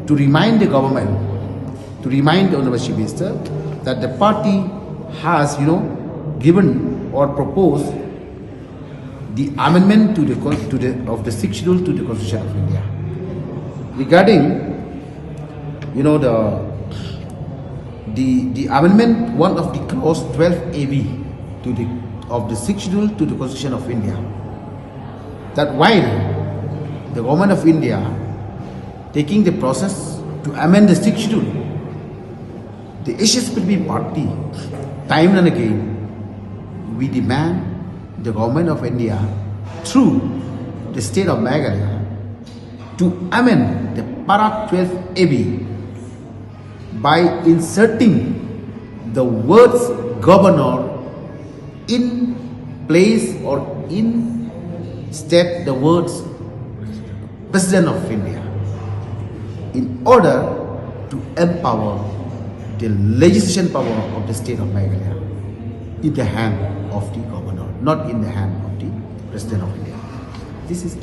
to remind the government, to remind the Honorable Chief Minister that the party has, given or proposed the amendment of the 6th schedule to the Constitution of India. Regarding, the amendment one of the clause 12AB of the 6th schedule to the Constitution of India, that while the government of India taking the process to amend the 6th schedule, the Hspdp party time and again we demand the government of India through the state of Meghalaya to amend the para 12AB by inserting the words governor in place or instead the words President of India, in order to empower the legislation power of the state of Meghalaya in the hand of the governor, not in the hand of the President of India. This is